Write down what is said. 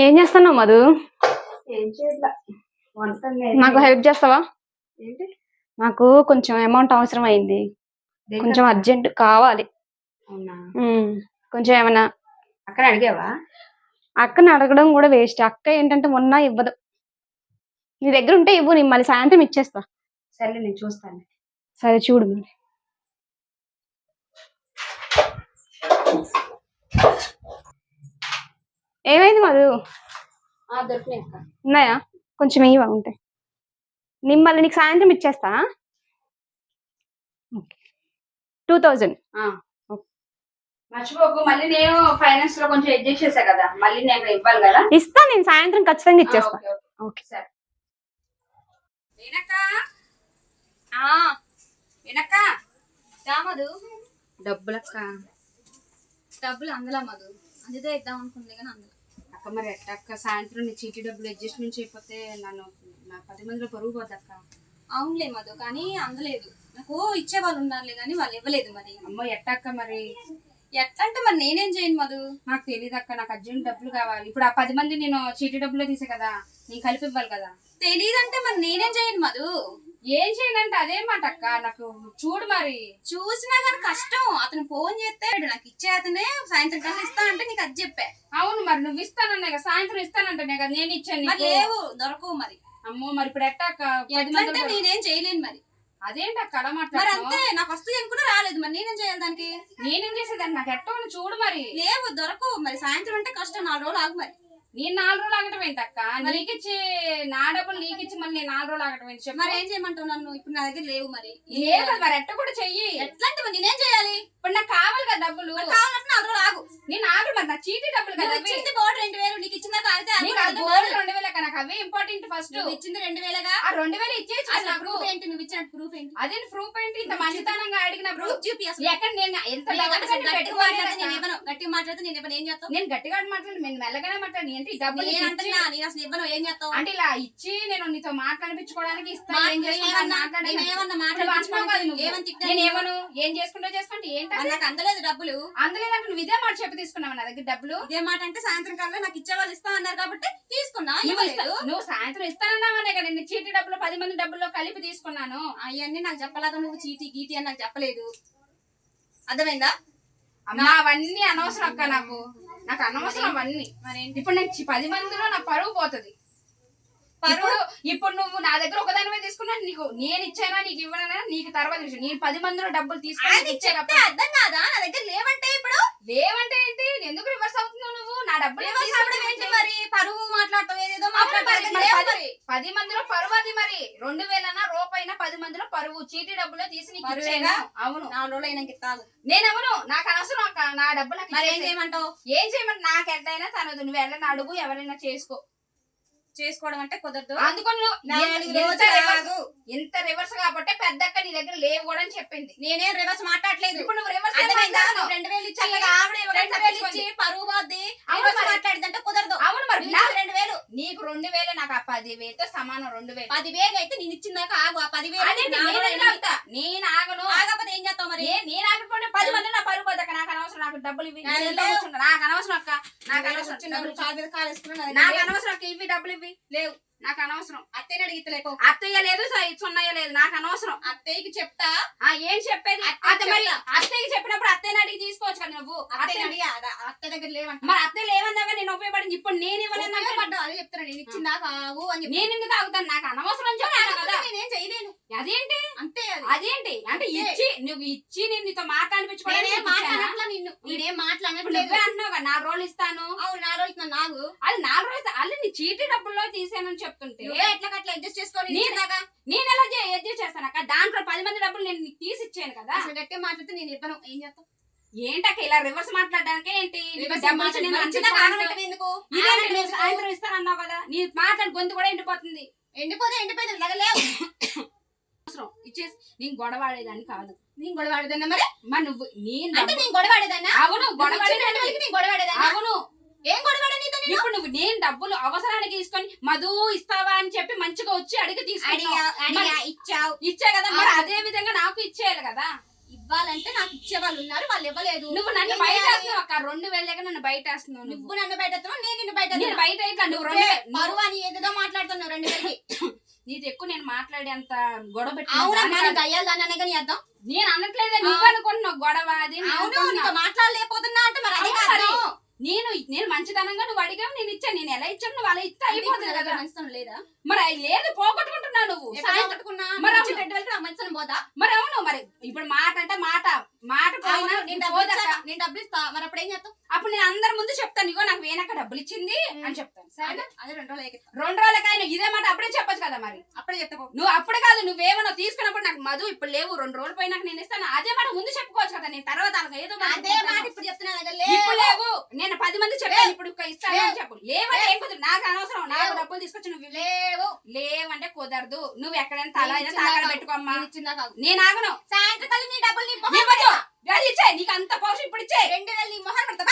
ఏం చేస్తున్నావు మధు? ఏం చేయట్లా, వంట నాకు హెల్ప్ చేస్తావా? ఏంటి? నాకు కొంచెం అమౌంట్ అవసరం అయింది, కొంచెం దేనికక్క? అర్జెంట్ కావాలి. అవునా? కొంచెం ఏమైనా. అక్కడ అడిగావా? అక్కని అడగడం కూడా వేస్ట్. అక్క ఏంటంటే మొన్న ఇవ్వదు. నీ దగ్గర ఉంటే ఇవ్వు, నేను మళ్ళీ సాయంత్రం ఇచ్చేస్తా. సరే నేను చూస్తాను. సరే చూడు మరి. ఏమైంది మధు? దొరికినాయి అక్క. ఉన్నాయా? కొంచెం ఇవ్వ ఉంటాయి. నేను మళ్ళీ నీకు సాయంత్రం ఇచ్చేస్తా. 2000. మర్చిపోకు, మళ్ళీ నేను ఫైనాన్స్ లో కొంచెం అడ్జస్ట్ చేసా కదా, మళ్ళీ నేను ఇవ్వాలి కదా. ఇస్తా, నేను సాయంత్రం ఖచ్చితంగా ఇచ్చేస్తా. ఓకే సరే. మధు డబ్బులక్క. డబ్బులు అందులో మధు, అందుకే ఇద్దాం అనుకుంది కానీ అందులో. అక్క మరి ఎట్టక్క, సాయంత్రం నీ చీటీ డబ్బులు అడ్జస్ట్మెంట్ చేయకపోతే నన్ను నా 10 మందిలో పరుగు పోద్దక్క. అవునులే మధు, కానీ అందలేదు. నాకు ఇచ్చే వాళ్ళు ఉన్నారులే కానీ వాళ్ళు ఇవ్వలేదు. మరి అమ్మో ఎట్టక్క మరి? ఎట్లా అంటే మరి నేనేం చేయను మధు? నాకు తెలియదు అక్క, నాకు అర్జెంట్ డబ్బులు కావాలి. ఇప్పుడు ఆ 10 మంది నేను చీటీ డబ్బులో తీసే కదా, నేను కలిపి ఇవ్వాలి కదా. తెలీదంటే మరి నేనేం చేయను మధు. ఏం చేయనంటే అదే మాట అక్క, నాకు చూడు మరి. చూసినా కానీ కష్టం. అతను ఫోన్ చేస్తే నాకు ఇచ్చే అతనే సాయంత్రం కల్లా ఇస్తా అంటే నీకు అది చెప్పా. అవును మరి, నువ్వు ఇస్తానన్నా కదా, సాయంత్రం ఇస్తానంటే కదా నేను ఇచ్చాను. లేవు, దొరకవు మరి. అమ్మో మరి ఇప్పుడు ఎట్టాక? నేనేం చేయలేను మరి. అదేంటి అక్క అలా మరి మాట్లాడు? అంతే, నాకు వస్తుంది అనుకున్నా రాలేదు. మరి నేనేం చేయాలి దానికి? నేనేం చేసేదాన్ని, నాకు ఎట్టో చూడు మరి. లేవు, దొరకవు మరి. సాయంత్రం అంటే కష్టం, 4 రోజులు ఆగు మరి. నేను 4 రోజులు ఆగటం ఏంటక్క? నీకిచ్చి నా డబ్బులు నీకిచ్చి మళ్ళీ నేను 4 రోజులు ఆగటం ఏంటి చెప్పు. మరి ఏం చేయమంటావు నన్ను? ఇప్పుడు నా దగ్గర లేవు మరి. లేదు మరి ఎట్ట కూడా చెయ్యి. ఎట్లాంటి మరి నేనేం చేయాలి? ఇప్పుడు నాకు కావాలి కదా డబ్బులు. కావాలంటే 4 రోజులు ఆగు. నేను ఆగు మరి, నా చీటీ డబ్బులు కదా. ఇచ్చింది బోర్డు 2000, నీకు ఇచ్చిందా కాగితే? గోల్డ్ 2000 అక్క, నాకు అవే ఇంపార్టెంట్. ఫస్ట్ ఇచ్చింది 2000గా. ఆ 2000 ఇచ్చేసి ప్రూఫ్ ఏంటి? నువ్వు ఇచ్చిన ప్రూఫ్ ఏంటి? అదే ప్రూఫ్ ఏంటి? ఇంత మంచితనంగా అడిగిన ప్రూఫ్ చూపి అసలు. ఎక్కడ నేను ఎంత గట్టిగా మాట్లాడితే నేను ఇవ్వను. గట్టిగా మాట్లాడితే నేను ఇవ్వను. ఏం చేస్తావు? నేను గట్టిగా మాట్లాడి నేను మెల్లగానే మాట్లాడి ఏంటి డబ్బులు నేను అసలు ఇవ్వను. ఏం చేస్తావు అంటే ఇలా ఇచ్చి నేను నీతో మాట్లాడిపించుకోవడానికి ఇస్తాను. ఏం చేసుకుంటా చేసుకుంటే ఏంటి? నాకు అందలేదు డబ్బులు. అందులేదంటే నువ్వు ఇదే మాట చెప్పి తీసుకున్నావు నా దగ్గర డబ్బులు. ఇదే మాట అంటే సాయంత్రం కల్లా నాకు ఇచ్చే వాళ్ళు ఇస్తా అన్నారు కాబట్టి తీసుకున్నా. నువ్వు సాయంత్రం ఇస్తానన్నావనే కదా, నేను చీటీ డబ్బులు 10 మంది డబ్బుల్లో కలిపి తీసుకున్నాను. అవన్నీ నాకు చెప్పలాగా, నువ్వు చీటీ గీటీ అని నాకు చెప్పలేదు. అర్థమైందా? అమ్మా అవన్నీ అనవసరం అక్క, నాకు అనవసరం అవన్నీ. ఇప్పుడు నేను 10 మందిలో నా పరువు పోతుంది. ఇప్పుడు నువ్వు నా దగ్గర ఒకదానివే తీసుకున్నా, నీకు నేను ఇచ్చానా నీకు ఇవ్వనా నీకు తర్వాత విషయం. నేను 10 మందిలో డబ్బులు తీసుకుని అర్థం కాదా? నా దగ్గర లేవంటే ఇప్పుడు లేవంటే ఏంటి? ఎందుకు రివర్స్ అవుతున్నావు నువ్వు? నా డబ్బులు ఏంటి మరి? పరువు మాట్లాడతావు, ఏదేదో 10 మందిలో పరువు. అది మరి 2000 రూపాయన 10 మందిలో పరువు. చీటీ డబ్బులో తీసి నీకు ఇచ్చాను. అవును, 4 రోజులు అయినాక ఇస్తాను. నేను అవును, నాకు అనవసరం అక్క నా డబ్బులు. మరి ఏం చేయమంటావు? ఏం చేయమంటే నాకు ఎట్టయినా తనదు. నువ్వు ఎవరైనా అడుగు, ఎవరైనా చేసుకోవడం అంటే కుదరదు. అందుకని ఇంత రివర్స్ కాబట్టి పెద్దక్క నీ దగ్గర లేవు కూడా అని చెప్పింది. నేనేం రివర్స్ మాట్లాడలేదు. ఇప్పుడు నువ్వు రివర్స్ 2000 ఇచ్చి ఆవిడ 2000 ఇచ్చి పరువు పోద్ది మాట్లాడిదంటే కుదరదు. అవును మరి 2000 నీకు 2000, నాకు ఆ 10,000తో సమానం. 2000 10,000 అయితే నేను ఇచ్చిందాక ఆగు. ఆ 10,000 నేను ఆగను. ఆగకపోతే ఏం చేస్తావు మరి? నేను ఆగకపోతే 10 మంది నా పరువు పోతాక నాకు అనవసరం. నాకు డబ్బులు ఇవి. నాకు అనవసరం అక్క, నాకు అనవసరం. నాకు అనవసరం అక్క, ఇవి డబ్బులు ఇవి లేవు, నాకు అనవసరం. అత్తయ్యని అడిగితే లేపు. అత్తయ్య లేదు, సున్నయ్య లేదు, నాకు అనవసరం. అత్తయ్యకి చెప్తా. ఏం చెప్పేది? మరి అత్తయ్యకి చెప్పినప్పుడు అత్తయ్యని అడిగి తీసుకోవచ్చు కదా నువ్వు. అత్త దగ్గర లేవంట. మరి అత్తయ్య లేవన్నాగా నేను ఉపయోగపడింది. ఇప్పుడు నేను ఇవ్వలేదు అదే చెప్తాను. నేను ఇచ్చిందా కావు అని నేను ఎందుకు ఆగుతాను? నాకు అనవసరం చెప్తాను కదా. నేనేం చేయలేను. అదేంటి అంతే? అదేంటి అంటే నువ్వు ఇచ్చి నేను నీతో మాట్లాడిపించుకోవడానికి నేనేం మాట్లాడలేదు. నువ్వే అంటున్నావు కదా 4 రోజులు ఇస్తాను. అవును 4 రోజులు నాకు. అది 4 రోజులు అల్లి నీ చీటీ డబ్బుల్లో తీసానని చెప్తుంటే ఎట్లా అడ్జస్ట్ చేసుకోవాలి? నేను ఎలా అడ్జస్ట్ చేస్తాను అక్క? దాంట్లో 10 మంది డబ్బులు నేను నీకు తీసి ఇచ్చాను కదా. అసలు గట్టిగా మాట్లాడితే నేను ఇవ్వను. ఏం చేస్తావు? ఏంటక్క ఇలా రివర్స్ మాట్లాడడానికి? ఏంటి ఎందుకు? సాయంత్రం ఇస్తానన్నావు కదా, నీ మాట్లాడి గొంతు కూడా ఎండిపోతుంది. ఎండిపోయింది లగలేవు. ఇచ్చేసి నేను గొడవ ఆడేదాన్ని కాదు. నేను గొడవ ఆడేదాన్ని మరి నువ్వు నేను గొడవ ఆడేదాన్ని. అవును గొడవ ఆడేదాన్ని. అవును ఏం గొడవ నీతో? ఇప్పుడు నువ్వు నేను డబ్బులు అవసరానికి తీసుకొని మధు ఇస్తావా అని చెప్పి మంచిగా వచ్చి అడిగి తీసుకున్నావు. ఇచ్చా కదా, మరి అదే విధంగా నాకు ఇచ్చేయాలి కదా. ఇవ్వాలంటే నాకు ఇచ్చే వాళ్ళు ఉన్నారు, వాళ్ళు ఇవ్వలేదు. నువ్వు నన్ను బయట వేస్తున్నావు అక్క, 2000 దగ్గర నన్ను బయట వేస్తున్నావు. నువ్వు నన్ను బయట ఎత్తావా, నేను నిన్ను బయట నేను బయట వేయట్లా, నువ్వు 2000 పరువు అని ఏదేదో మాట్లాడుతున్నావు 2000కి. నీది ఎక్కువ నేను మాట్లాడే అంత గొడవ అవునమ్మా, పెట్టి దయ్యాలు దాన్ని కానీ అర్థం. నేను అనట్లేదే, నువ్వు అనుకుంటున్నావు గొడవ అది. అవును, నీతో మాట్లాడలేకపోతున్నా అంటే మరి అదే కాదు. నేను మంచిదనంగా నువ్వు అడిగావు, నేను ఇచ్చాను. నేను ఎలా ఇచ్చాను నువ్వు అలా ఇస్తే అయిపోతుంది కదా. మంచితనం లేదా? మరి అది లేదు, పోగొట్టుకుంటున్నావు నువ్వు. మరి 2000కి నాకు మంచితనం పోదా? మరి అవును, మరి ఇప్పుడు మాట అంటే మాట పోయినా నేను డబ్బులు ఇస్తా, మరి అప్పుడు ఏం చేస్తావు? అప్పుడు నేను అందరి ముందు చెప్తాను, ఇగో నాకు వేనక్క డబ్బులు ఇచ్చింది అని చెప్తాను. సరే, అదే 2 రోజులకి 2 రోజులకైనా ఇదే మాట అప్పుడే చెప్పొచ్చు కదా. మరి అప్పుడే చెప్తా. నువ్వు అప్పుడు కాదు, నువ్వేమన్నా తీసుకున్నప్పుడు నాకు మధు ఇప్పుడు లేవు, 2 రోజులు పోయినాక నేను ఇస్తాను, అదే మాట ముందు చెప్పుకోవచ్చు కదా. నేను తర్వాత ఏదో అదే మాట ఇప్పుడు చెప్తున్నా కదా. ఇప్పుడు లేవు, నేను 10 మంది చెప్పాను, ఇప్పుడు ఇస్తాను అని చెప్పు. లేవంటే ఏం కుదరదు, నాకు అనవసరం. నాకు డబ్బులు తీసుకొచ్చి నువ్వు లేవంటే కుదరదు. నువ్వు ఎక్కడైనా తల అయినా తాకడ పెట్టుకోమ్మా. నేను ఆగను. సాయంత్రం నీ డబ్బులు అది ఇచ్చే, నీకు అంత పౌరుషం ఇప్పుడు ఇచ్చే. 2000 నీ మొహం పెడతా.